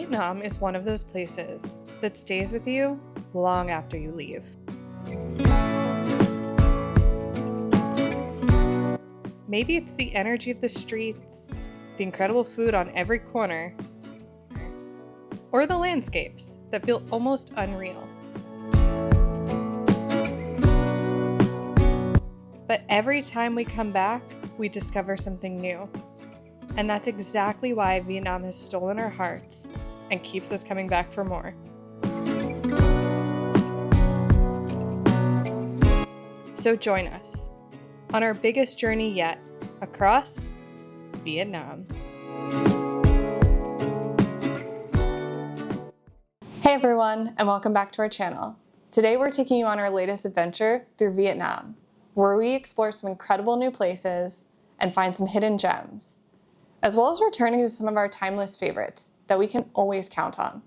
Vietnam is one of those places that stays with you long after you leave. Maybe it's the energy of the streets, the incredible food on every corner, or the landscapes that feel almost unreal. But every time we come back, we discover something new. And that's exactly why Vietnam has stolen our hearts and keeps us coming back for more. So join us on our biggest journey yet across Vietnam. Hey everyone, and welcome back to our channel. Today we're taking you on our latest adventure through Vietnam, where we explore some incredible new places and find some hidden gems, as well as returning to some of our timeless favorites that we can always count on.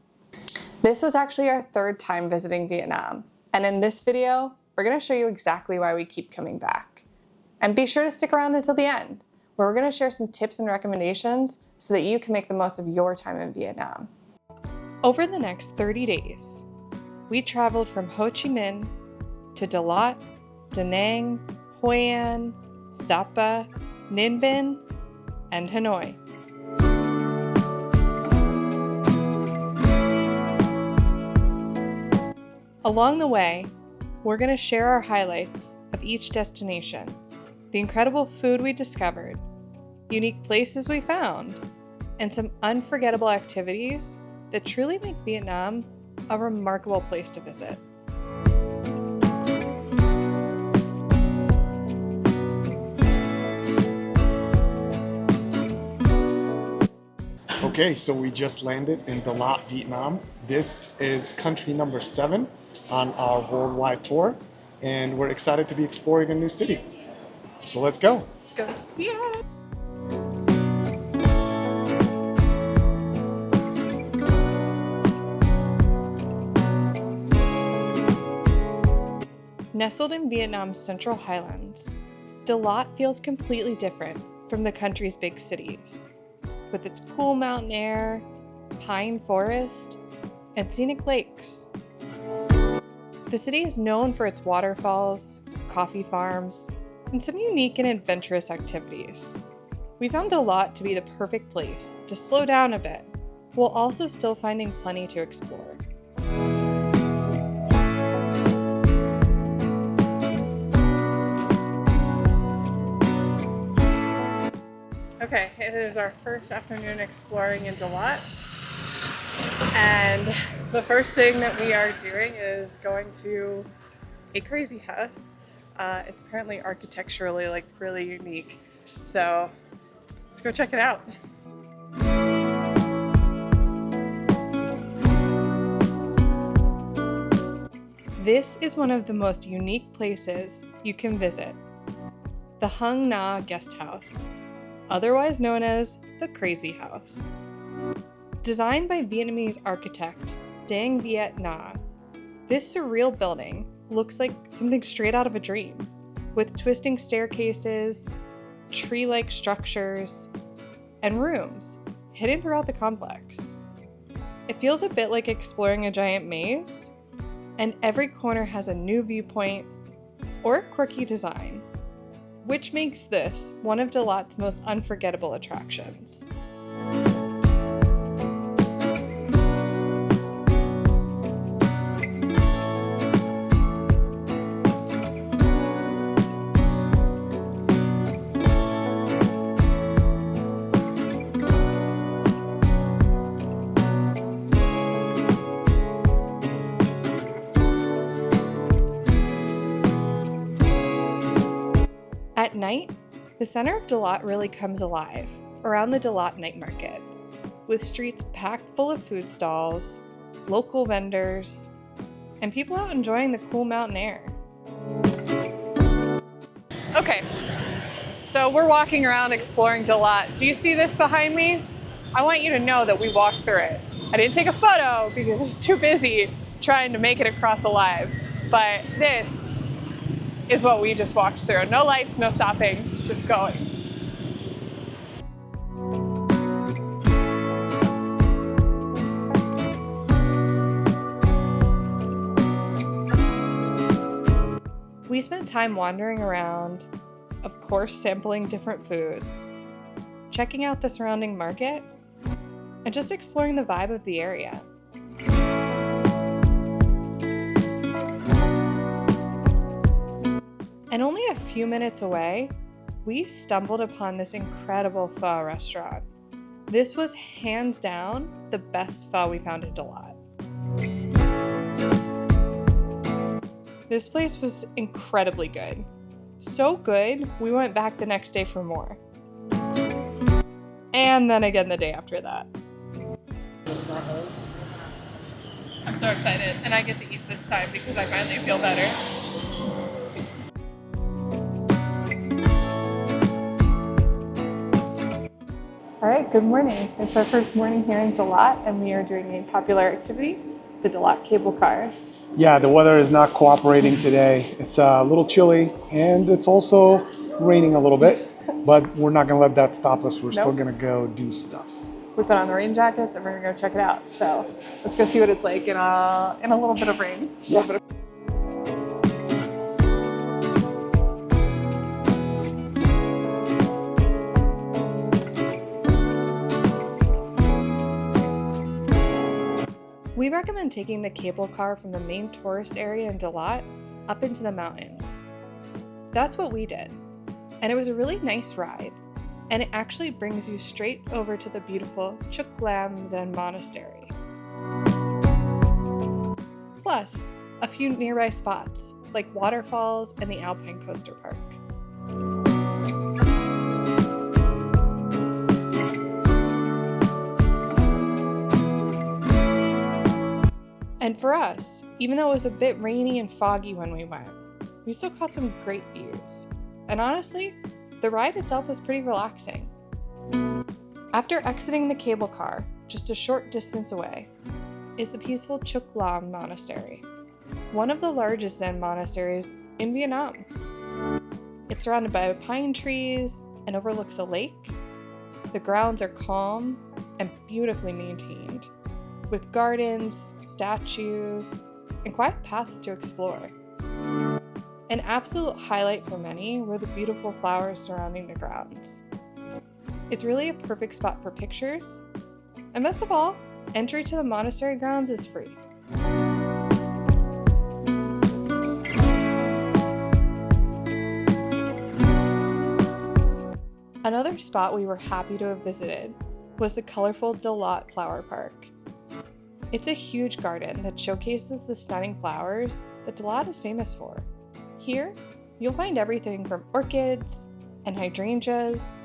This was actually our third time visiting Vietnam, and in this video, we're going to show you exactly why we keep coming back. And be sure to stick around until the end, where we're going to share some tips and recommendations so that you can make the most of your time in Vietnam. Over the next 30 days, we traveled from Ho Chi Minh to Dalat, Da Nang, Hoi An, Sapa, Ninh Binh, and Hanoi. Along the way, we're going to share our highlights of each destination, the incredible food we discovered, unique places we found, and some unforgettable activities that truly make Vietnam a remarkable place to visit. Okay, so we just landed in Dalat, Vietnam. This is country number 7 on our worldwide tour, and we're excited to be exploring a new city. So let's go. Let's go see it. Nestled in Vietnam's central highlands, Dalat feels completely different from the country's big cities, with its cool mountain air, pine forest, and scenic lakes. The city is known for its waterfalls, coffee farms, and some unique and adventurous activities. We found Dalat to be the perfect place to slow down a bit, while also still finding plenty to explore. Okay, it is our first afternoon exploring in Dalat, and the first thing that we are doing is going to a crazy house. It's apparently architecturally really unique, so let's go check it out. This is one of the most unique places you can visit, the Hung Na Guest House, otherwise known as the Crazy House. Designed by Vietnamese architect Dang Viet Na, this surreal building looks like something straight out of a dream, with twisting staircases, tree-like structures, and rooms hidden throughout the complex. It feels a bit like exploring a giant maze, and every corner has a new viewpoint or a quirky design, which makes this one of Dalat's most unforgettable attractions. At night, the center of Dalat really comes alive around the Dalat night market, with streets packed full of food stalls, local vendors, and people out enjoying the cool mountain air. Okay, so we're walking around exploring Dalat. Do you see this behind me? I want you to know that we walked through it. I didn't take a photo because it's too busy trying to make it across alive, but this is what we just walked through. No lights, no stopping, just going. We spent time wandering around, of course sampling different foods, checking out the surrounding market, and just exploring the vibe of the area. And only a few minutes away, we stumbled upon this incredible pho restaurant. This was hands down the best pho we found in Dalat. This place was incredibly good. So good, we went back the next day for more. And then again the day after that. I'm so excited, and I get to eat this time because I finally feel better. All right, good morning. It's our first morning here in Dalat, and we are doing a popular activity, the Dalat cable cars. Yeah, the weather is not cooperating today. It's a little chilly and it's also raining a little bit, but we're not gonna let that stop us. We're still gonna go do stuff. We put on the rain jackets and we're gonna go check it out. So let's go see what it's like in a little bit of rain. Yeah. We recommend taking the cable car from the main tourist area in Dalat up into the mountains. That's what we did. And it was a really nice ride. And it actually brings you straight over to the beautiful Chuklam Zen Monastery. Plus, a few nearby spots like waterfalls and the Alpine Coaster Park. And for us, even though it was a bit rainy and foggy when we went, we still caught some great views. And honestly, the ride itself was pretty relaxing. After exiting the cable car, just a short distance away, is the peaceful Chuklam Monastery, one of the largest Zen monasteries in Vietnam. It's surrounded by pine trees and overlooks a lake. The grounds are calm and beautifully maintained, with gardens, statues, and quiet paths to explore. An absolute highlight for many were the beautiful flowers surrounding the grounds. It's really a perfect spot for pictures, and best of all, entry to the monastery grounds is free. Another spot we were happy to have visited was the colorful Dalat Flower Park. It's a huge garden that showcases the stunning flowers that Dalat is famous for. Here, you'll find everything from orchids and hydrangeas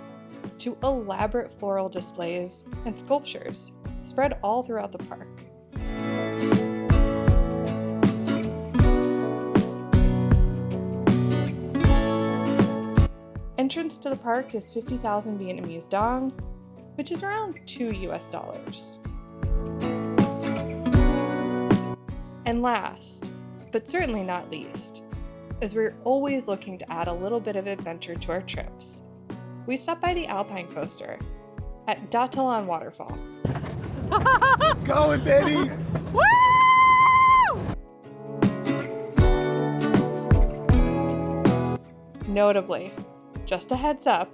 to elaborate floral displays and sculptures spread all throughout the park. Entrance to the park is 50,000 Vietnamese dong, which is around $2. And last, but certainly not least, as we're always looking to add a little bit of adventure to our trips, we stopped by the Alpine Coaster at Datalan Waterfall. Going, baby! Woo! Notably, just a heads up,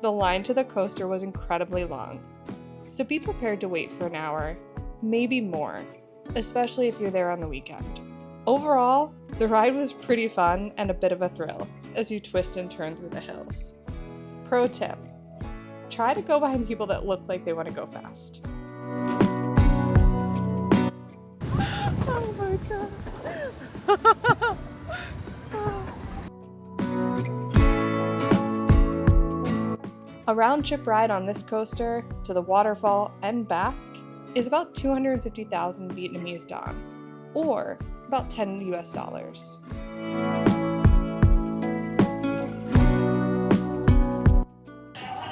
the line to the coaster was incredibly long, so be prepared to wait for an hour, maybe more, especially if you're there on the weekend. Overall, the ride was pretty fun and a bit of a thrill as you twist and turn through the hills. Pro tip, try to go behind people that look like they want to go fast. Oh my god. A round-trip ride on this coaster to the waterfall and back is about 250,000 Vietnamese dong, or about $10.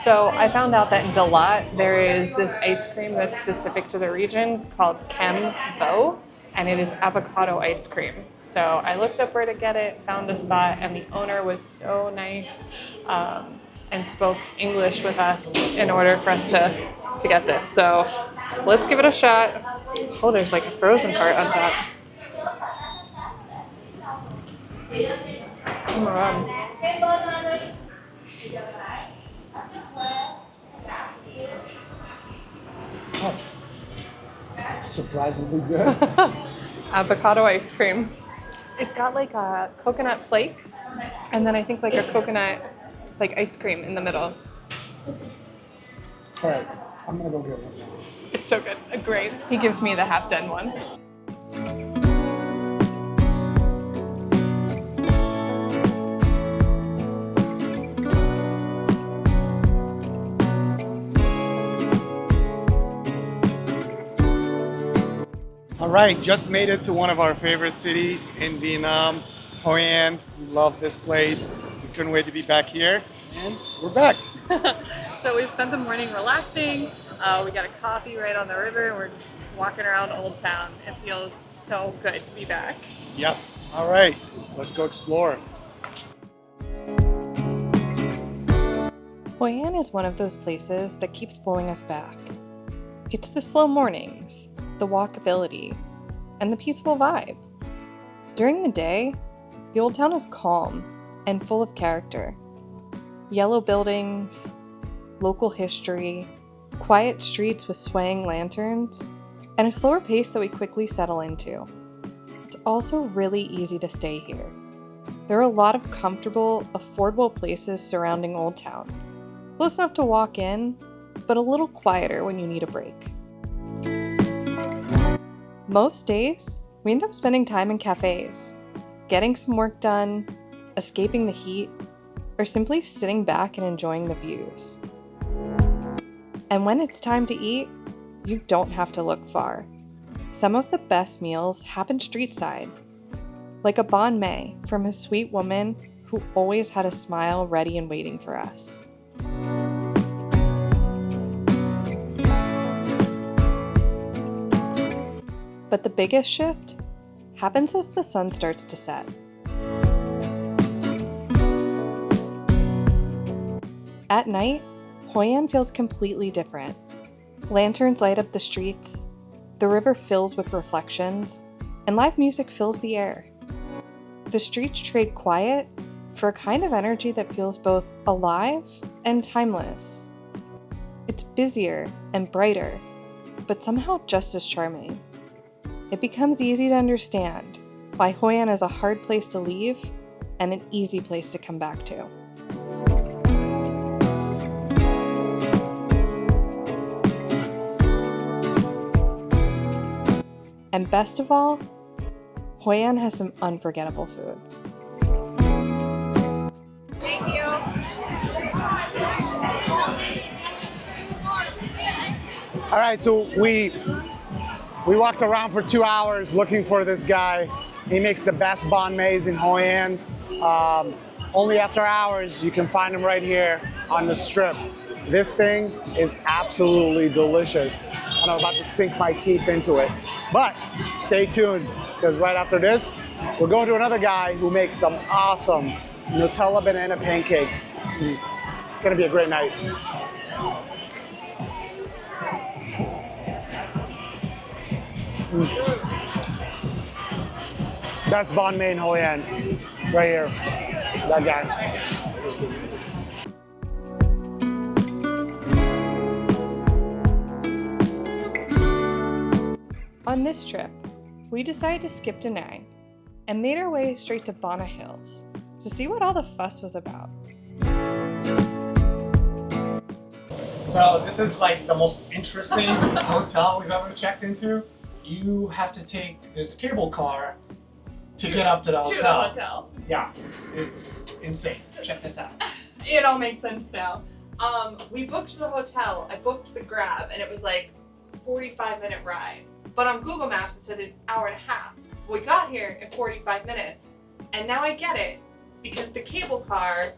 So I found out that in Dalat there is this ice cream that's specific to the region called Kem Vo, and it is avocado ice cream. So I looked up where to get it, found a spot, and the owner was so nice and spoke English with us in order for us to get this. So let's give it a shot. Oh, there's like a frozen part on top. Oh, surprisingly good. Avocado ice cream. It's got like coconut flakes, and then I think like a coconut like ice cream in the middle. All right, I'm gonna go get one now. It's so good. Great. He gives me the half done one. All right, just made it to one of our favorite cities in Vietnam, Hoi An. We love this place. We couldn't wait to be back here, and we're back. So we've spent the morning relaxing. We got a coffee right on the river, and we're just walking around Old Town. It feels so good to be back. Yep. All right, let's go explore. Hoi An is one of those places that keeps pulling us back. It's the slow mornings, the walkability, and the peaceful vibe. During the day, the Old Town is calm and full of character. Yellow buildings, local history, quiet streets with swaying lanterns, and a slower pace that we quickly settle into. It's also really easy to stay here. There are a lot of comfortable, affordable places surrounding Old Town. Close enough to walk in, but a little quieter when you need a break. Most days, we end up spending time in cafes, getting some work done, escaping the heat, or simply sitting back and enjoying the views. And when it's time to eat, you don't have to look far. Some of the best meals happen street side, like a banh mi from a sweet woman who always had a smile ready and waiting for us. But the biggest shift happens as the sun starts to set. At night, Hoi An feels completely different. Lanterns light up the streets, the river fills with reflections, and live music fills the air. The streets trade quiet for a kind of energy that feels both alive and timeless. It's busier and brighter, but somehow just as charming. It becomes easy to understand why Hoi An is a hard place to leave and an easy place to come back to. And best of all, Hoi An has some unforgettable food. Thank you. All right, so we walked around for 2 hours looking for this guy. He makes the best banh mi's in Hoi An. Only after hours, you can find him right here on the strip. This thing is absolutely delicious, and I'm about to sink my teeth into it. But stay tuned, because right after this, we're going to another guy who makes some awesome Nutella banana pancakes. It's gonna be a great night. Best banh mi in Hoi An, right here, that guy. On this trip, we decided to skip Da Nang and made our way straight to Banh Hills to see what all the fuss was about. So this is like the most interesting hotel we've ever checked into. You have to take this cable car to get up to the hotel. Yeah, it's insane. Check this out. It all makes sense now. We booked the hotel, I booked the Grab, and it was like a 45-minute ride. But on Google Maps it said an hour and a half. We got here in 45 minutes, and now I get it, because the cable car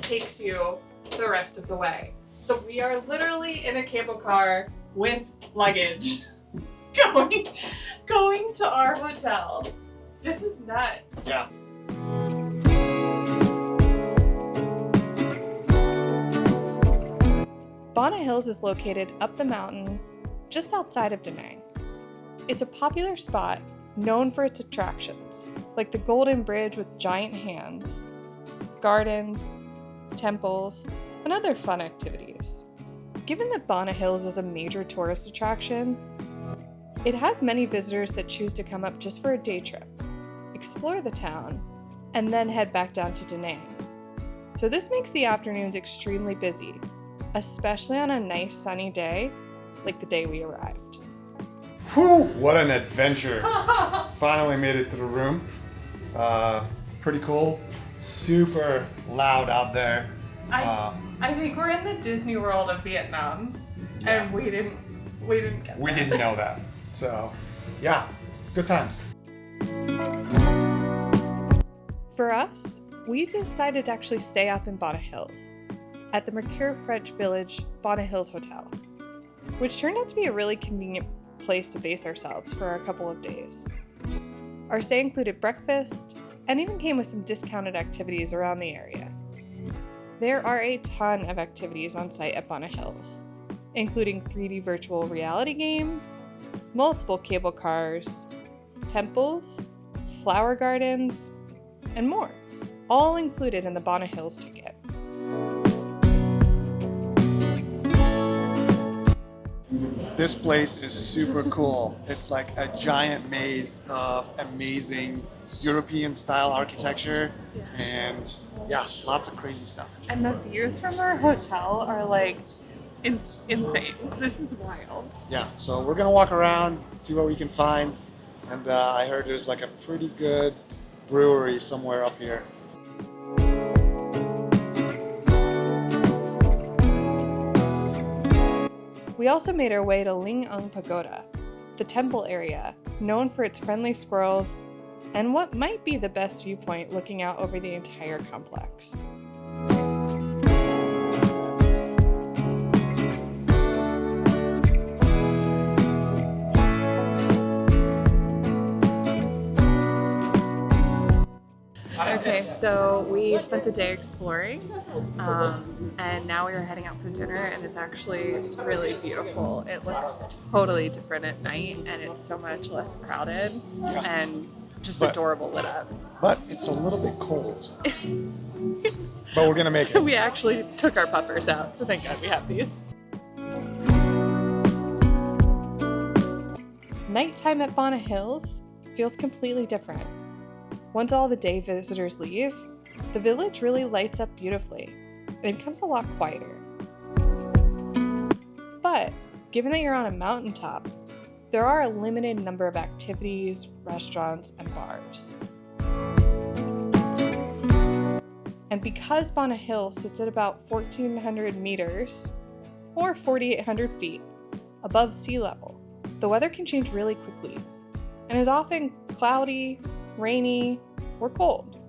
takes you the rest of the way. So we are literally in a cable car with luggage going to our hotel. This is nuts. Yeah. Banh Hills is located up the mountain just outside of Da Nang. It's a popular spot known for its attractions, like the Golden Bridge with giant hands, gardens, temples, and other fun activities. Given that Banh Hills is a major tourist attraction, it has many visitors that choose to come up just for a day trip, explore the town, and then head back down to Da Nang. So this makes the afternoons extremely busy, especially on a nice sunny day like the day we arrived. Whew, what an adventure. Finally made it to the room. Pretty cool. Super loud out there. I think we're in the Disney World of Vietnam, Yeah. and we didn't get We there. didn't know that. So, yeah, good times. For us, we decided to actually stay up in Banh Hills at the Mercure French Village Banh Hills Hotel, which turned out to be a really convenient place to base ourselves for a couple of days. Our stay included breakfast and even came with some discounted activities around the area. There are a ton of activities on site at Banh Hills, including 3D virtual reality games, multiple cable cars, temples, flower gardens, and more, all included in the Banh Hills ticket. This place is super cool. It's like a giant maze of amazing European style architecture and yeah, lots of crazy stuff. And the views from our hotel are like insane. This is wild. Yeah, so we're gonna walk around, see what we can find, and I heard there's like a pretty good brewery somewhere up here. We also made our way to Linh Ung Pagoda, the temple area, known for its friendly squirrels, and what might be the best viewpoint looking out over the entire complex. Okay, so we spent the day exploring, and now we are heading out for dinner, and it's actually really beautiful. It looks totally different at night, and it's so much less crowded and just adorable lit up. But it's a little bit cold. But we're gonna make it. We actually took our puffers out, so thank God we have these. Nighttime at Banh Hills feels completely different. Once all the day visitors leave, the village really lights up beautifully and becomes a lot quieter. But given that you're on a mountaintop, there are a limited number of activities, restaurants, and bars. And because Banh Hills sits at about 1,400 meters, or 4,800 feet, above sea level, the weather can change really quickly and is often cloudy, rainy, or cold,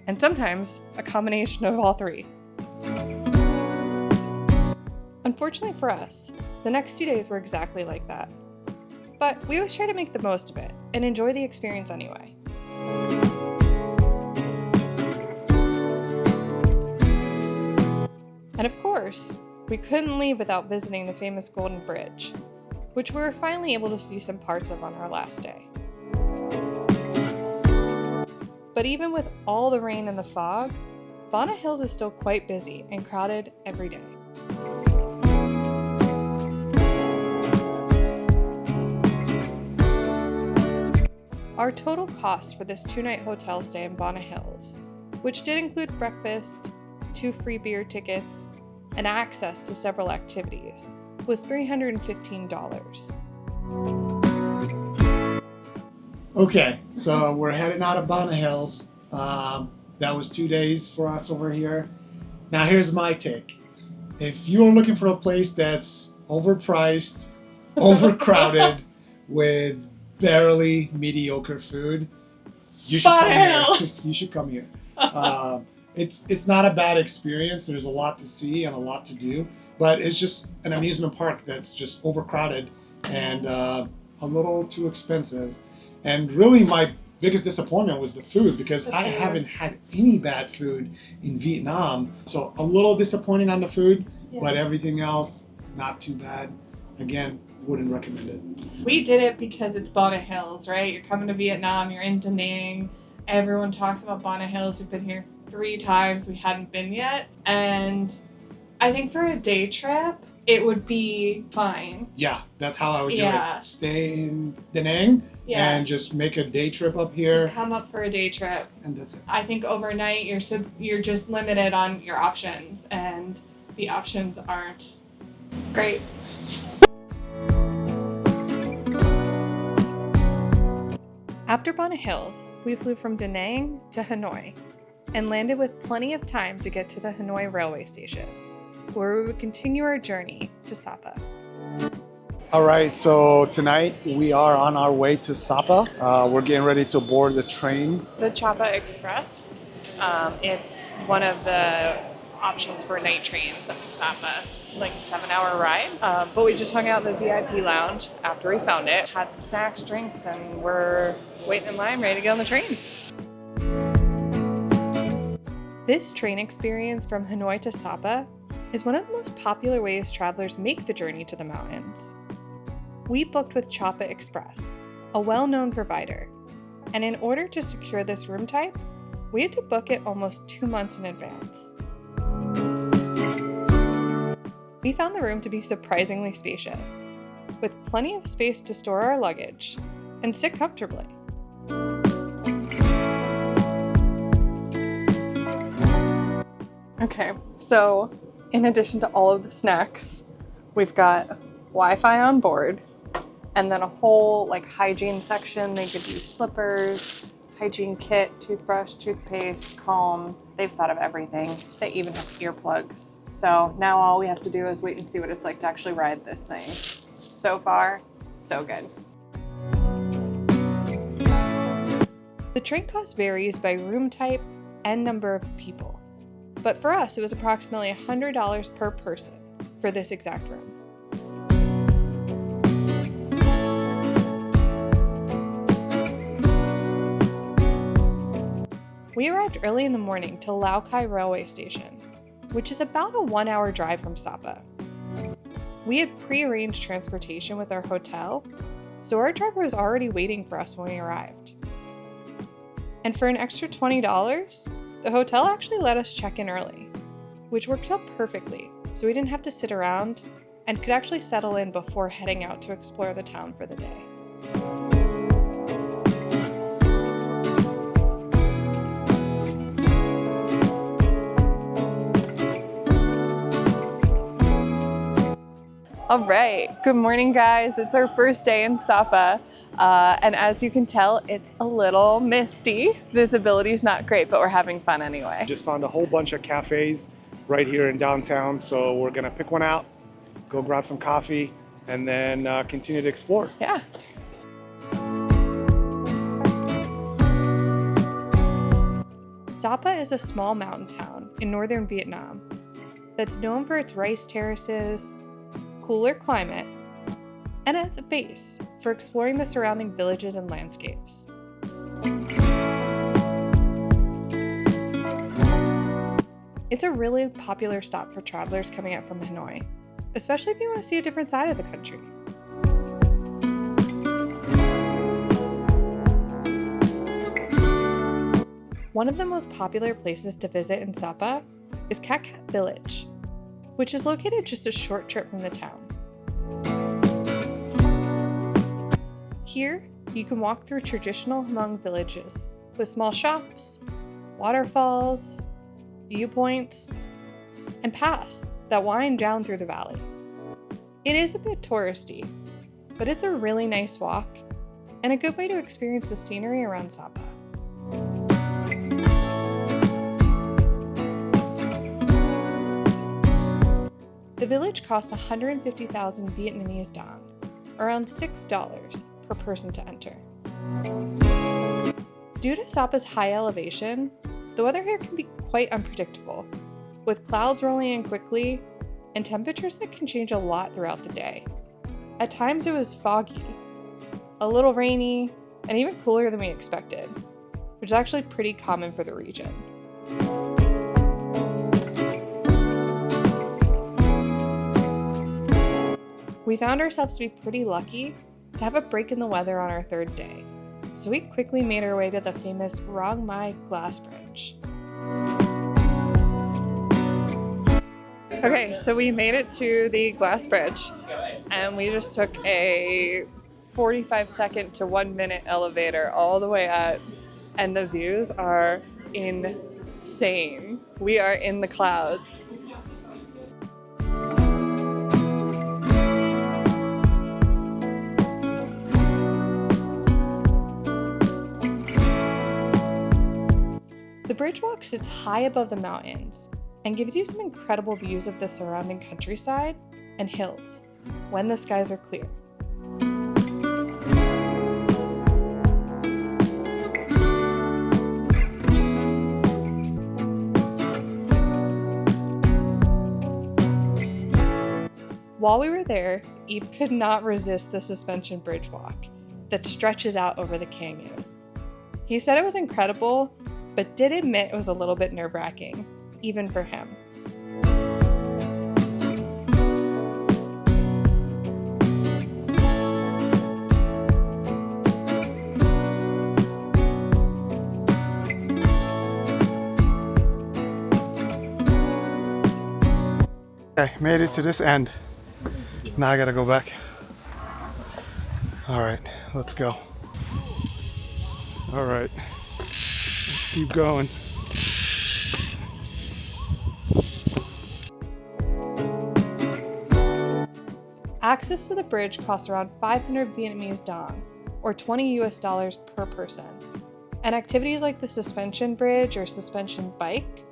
and sometimes a combination of all three. Unfortunately for us, the next 2 days were exactly like that. But we always try to make the most of it and enjoy the experience anyway. And of course, we couldn't leave without visiting the famous Golden Bridge, which we were finally able to see some parts of on our last day. But even with all the rain and the fog, Banh Hills is still quite busy and crowded every day. Our total cost for this 2-night hotel stay in Banh Hills, which did include breakfast, 2 free beer tickets, and access to several activities, was $315. Okay, so we're heading out of Banh Hills. That was 2 days for us over here. Now here's my take. If you're looking for a place that's overpriced, overcrowded, with barely mediocre food, you should come here. You should come here. It's not a bad experience. There's a lot to see and a lot to do, but it's just an amusement park that's just overcrowded and a little too expensive. And really my biggest disappointment was the food, because I haven't had any bad food in Vietnam. So a little disappointing on the food, but everything else, not too bad. Again, wouldn't recommend it. We did it because it's Banh Hills, right? You're coming to Vietnam, you're in Da Nang. Everyone talks about Banh Hills. We've been here 3 times we hadn't been yet. And I think for a day trip, it would be fine. Yeah, that's how I would do Yeah. it. Stay in Da Nang Yeah. and just make a day trip up here, Just come up for a day trip. and that's it. I think overnight you're just limited on your options, and the options aren't great. After Bonnet Hills, we flew from Da Nang to Hanoi and landed with plenty of time to get to the Hanoi railway station, where we would continue our journey to Sapa. All right, so tonight we are on our way to Sapa. We're getting ready to board the train. The Chapa Express, it's one of the options for night trains up to Sapa. It's like a 7-hour ride, but we just hung out in the VIP lounge after we found it, had some snacks, drinks, and we're waiting in line, ready to get on the train. This train experience from Hanoi to Sapa is one of the most popular ways travelers make the journey to the mountains. We booked with Chapa Express, a well-known provider, and in order to secure this room type, we had to book it almost 2 months in advance. We found the room to be surprisingly spacious, with plenty of space to store our luggage and sit comfortably. Okay, so in addition to all of the snacks, we've got Wi-Fi on board, and then a whole hygiene section. They give you slippers, hygiene kit, toothbrush, toothpaste, comb. They've thought of everything. They even have earplugs. So now all we have to do is wait and see what it's like to actually ride this thing. So far, so good. The train cost varies by room type and number of people. But for us, it was approximately $100 per person for this exact room. We arrived early in the morning to Lao Cai railway station, which is about a 1-hour drive from Sapa. We had pre-arranged transportation with our hotel, so our driver was already waiting for us when we arrived. And for an extra $20, the hotel actually let us check in early, which worked out perfectly, so we didn't have to sit around and could actually settle in before heading out to explore the town for the day. All right, good morning guys. It's our first day in Sapa. And as you can tell, it's a little misty. Visibility is not great, but we're having fun anyway. Just found a whole bunch of cafes right here in downtown, so we're gonna pick one out, go grab some coffee, and then continue to explore. Yeah. Sapa is a small mountain town in northern Vietnam that's known for its rice terraces, cooler climate, and as a base for exploring the surrounding villages and landscapes. It's a really popular stop for travelers coming out from Hanoi, especially if you want to see a different side of the country. One of the most popular places to visit in Sapa is Cat Cat Village, which is located just a short trip from the town. Here, you can walk through traditional Hmong villages with small shops, waterfalls, viewpoints, and paths that wind down through the valley. It is a bit touristy, but it's a really nice walk and a good way to experience the scenery around Sapa. The village costs 150,000 Vietnamese dong, around $6 per person to enter. Due to Sapa's high elevation, the weather here can be quite unpredictable, with clouds rolling in quickly and temperatures that can change a lot throughout the day. At times it was foggy, a little rainy, and even cooler than we expected, which is actually pretty common for the region. We found ourselves to be pretty lucky to have a break in the weather on our third day, so we quickly made our way to the famous Rang Mai glass bridge. Okay, so we made it to the glass bridge and we just took a 45-second to 1-minute elevator all the way up, and the views are insane. We are in the clouds. The bridge walk sits high above the mountains and gives you some incredible views of the surrounding countryside and hills when the skies are clear. While we were there, Eve could not resist the suspension bridge walk that stretches out over the canyon. He said it was incredible, but did admit it was a little bit nerve-wracking, even for him. Okay, made it to this end. Now I gotta go back. All right, let's go. All right, let's keep going. Access to the bridge costs around 500 Vietnamese dong, or $20 US per person. And activities like the suspension bridge or suspension bike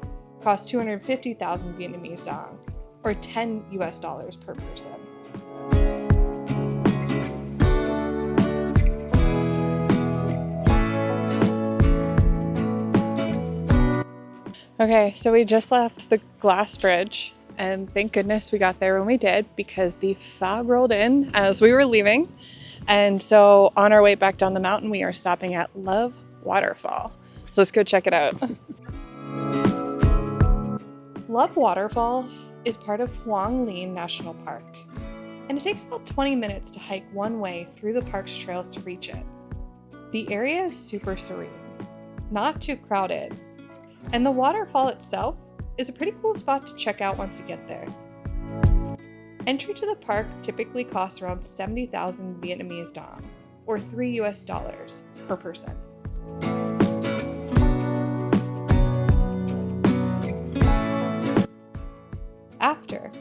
cost 250,000 Vietnamese dong, or $10 US per person. Okay, so we just left the glass bridge, and thank goodness we got there when we did, because the fog rolled in as we were leaving. And so on our way back down the mountain, we are stopping at Love Waterfall. So let's go check it out. Love Waterfall is part of Quang National Park, and it takes about 20 minutes to hike one way through the park's trails to reach it. The area is super serene, not too crowded, and the waterfall itself is a pretty cool spot to check out once you get there. Entry to the park typically costs around 70,000 Vietnamese dong, or $3 US per person. After,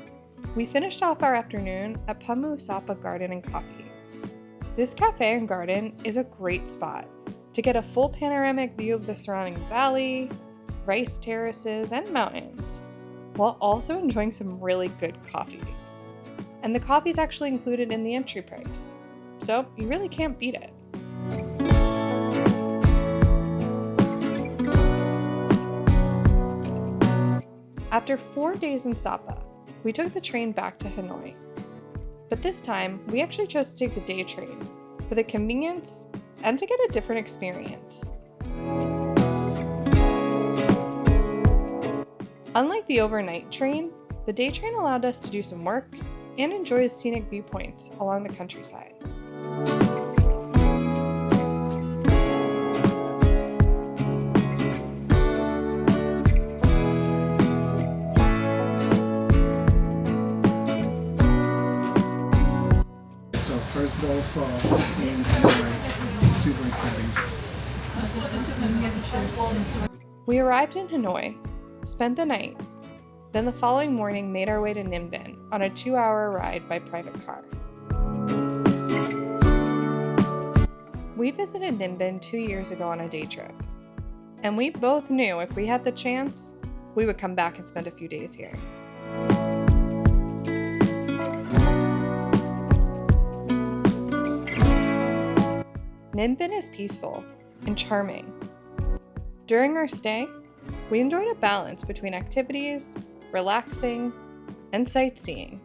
we finished off our afternoon at Sapa Garden and Coffee. This cafe and garden is a great spot to get a full panoramic view of the surrounding valley, rice terraces, and mountains, while also enjoying some really good coffee. And the coffee is actually included in the entry price, so you really can't beat it. After 4 days in Sapa, we took the train back to Hanoi. But this time, we actually chose to take the day train for the convenience and to get a different experience. Unlike the overnight train, the day train allowed us to do some work and enjoy scenic viewpoints along the countryside. So first bowl fall in Hanoi, super exciting. We arrived in Hanoi, spent the night, then the following morning made our way to Ninh Binh on a 2-hour ride by private car. We visited Ninh Binh 2 years ago on a day trip, and we both knew if we had the chance, we would come back and spend a few days here. Ninh Binh is peaceful and charming. During our stay, we enjoyed a balance between activities, relaxing, and sightseeing.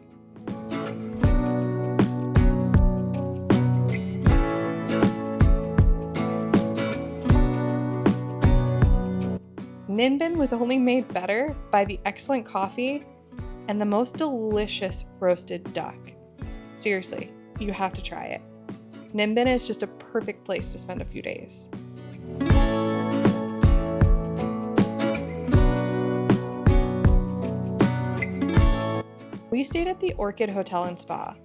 Ninh Binh was only made better by the excellent coffee and the most delicious roasted duck. Seriously, you have to try it. Ninh Binh is just a perfect place to spend a few days. We stayed at the Orchid Hotel and Spa,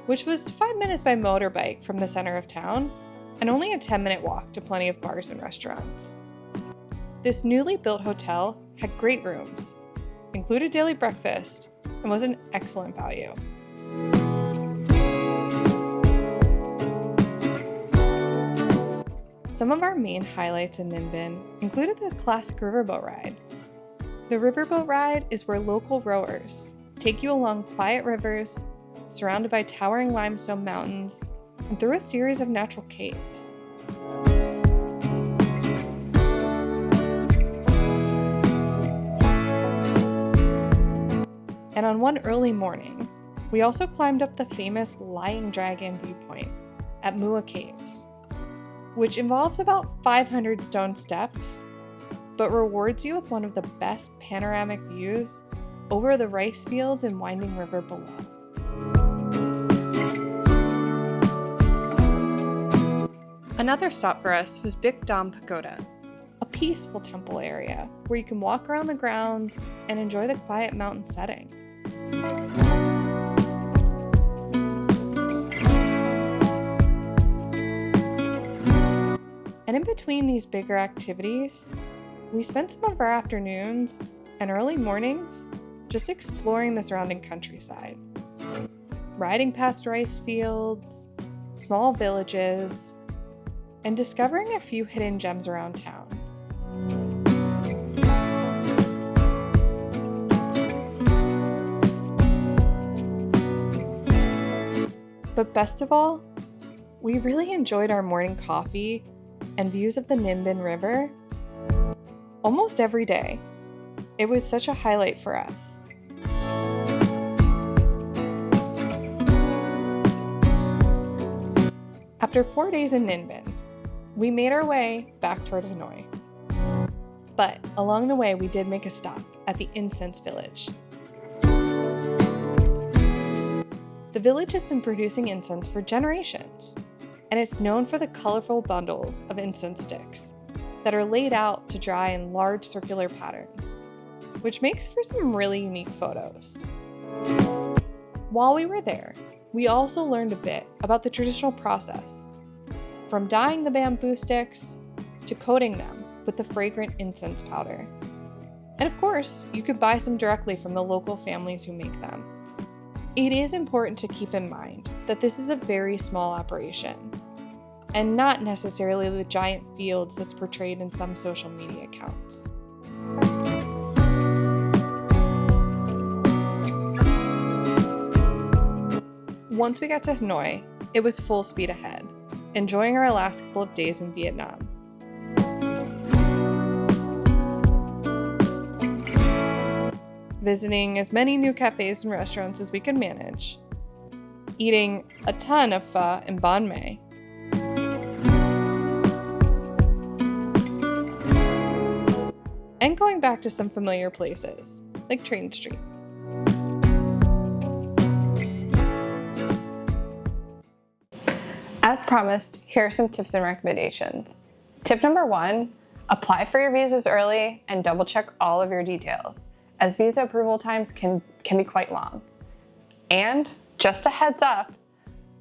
which was 5 minutes by motorbike from the center of town and only a 10-minute walk to plenty of bars and restaurants. This newly built hotel had great rooms, included daily breakfast, and was an excellent value. Some of our main highlights in Ninh Binh included the classic riverboat ride. The riverboat ride is where local rowers take you along quiet rivers, surrounded by towering limestone mountains, and through a series of natural caves. And on one early morning, we also climbed up the famous Lying Dragon viewpoint at Mua Caves, which involves about 500 stone steps, but rewards you with one of the best panoramic views over the rice fields and winding river below. Another stop for us was Bik Dam Pagoda, a peaceful temple area where you can walk around the grounds and enjoy the quiet mountain setting. And in between these bigger activities, we spent some of our afternoons and early mornings just exploring the surrounding countryside, riding past rice fields, small villages, and discovering a few hidden gems around town. But best of all, we really enjoyed our morning coffee and views of the Ninh Binh River almost every day. It was such a highlight for us. After 4 days in Ninh Binh, we made our way back toward Hanoi. But along the way, we did make a stop at the Incense village. The village has been producing incense for generations, and it's known for the colorful bundles of incense sticks that are laid out to dry in large circular patterns, which makes for some really unique photos. While we were there, we also learned a bit about the traditional process, from dyeing the bamboo sticks to coating them with the fragrant incense powder. And of course, you could buy some directly from the local families who make them. It is important to keep in mind that this is a very small operation, and not necessarily the giant fields that's portrayed in some social media accounts. Once we got to Hanoi, it was full speed ahead, enjoying our last couple of days in Vietnam. Visiting as many new cafes and restaurants as we could manage, eating a ton of pho and banh mi, and going back to some familiar places, like Train Street. As promised, here are some tips and recommendations. Tip number 1, apply for your visas early and double check all of your details, as visa approval times can be quite long. And just a heads up,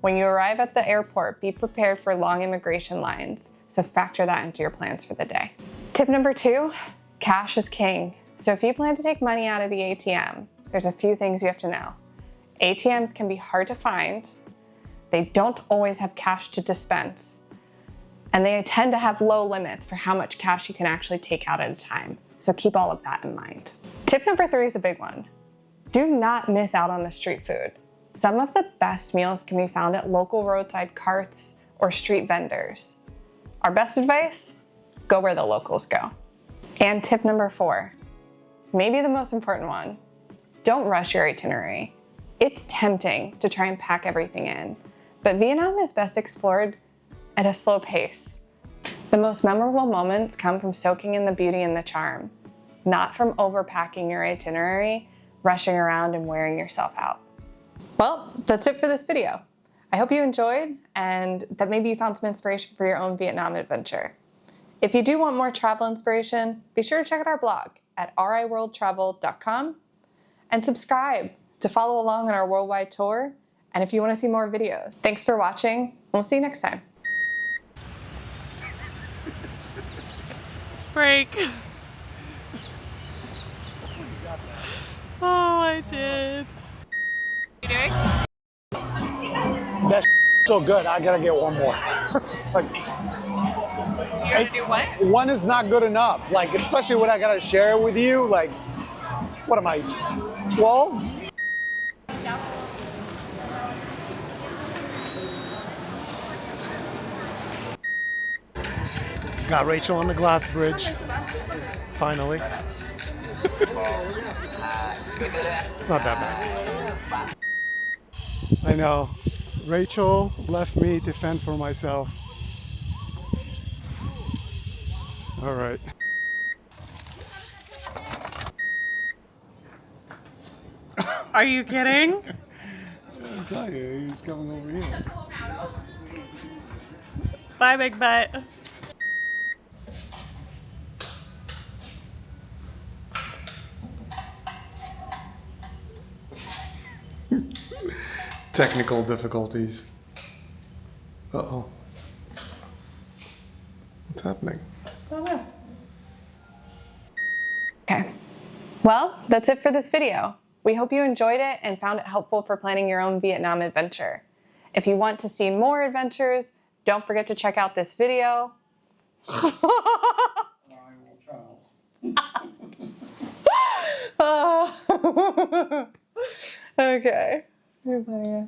when you arrive at the airport, be prepared for long immigration lines, so factor that into your plans for the day. Tip number 2, cash is king. So if you plan to take money out of the ATM, there's a few things you have to know. ATMs can be hard to find, they don't always have cash to dispense, and they tend to have low limits for how much cash you can actually take out at a time. So keep all of that in mind. Tip number 3 is a big one. Do not miss out on the street food. Some of the best meals can be found at local roadside carts or street vendors. Our best advice? Go where the locals go. And tip number 4, maybe the most important one, don't rush your itinerary. It's tempting to try and pack everything in, but Vietnam is best explored at a slow pace. The most memorable moments come from soaking in the beauty and the charm, not from overpacking your itinerary, rushing around and wearing yourself out. Well, that's it for this video. I hope you enjoyed and that maybe you found some inspiration for your own Vietnam adventure. If you do want more travel inspiration, be sure to check out our blog at riworldtravel.com and subscribe to follow along on our worldwide tour, and if you want to see more videos. Thanks for watching, and we'll see you next time. Break. Oh, I did. You doing? That's so good. I gotta get one more. Like, You gotta do what? one is not good enough. Like, especially when I gotta share it with you. Like, what am I, 12? Got Rachel on the glass bridge. Finally. It's not that bad. I know. Rachel left me to fend for myself. All right. Are you kidding? I'm telling you, he's coming over here. Bye, big butt. Technical difficulties. Uh-oh. What's happening? Okay. Well, that's it for this video. We hope you enjoyed it and found it helpful for planning your own Vietnam adventure. If you want to see more adventures, don't forget to check out this video. Okay. You're funny.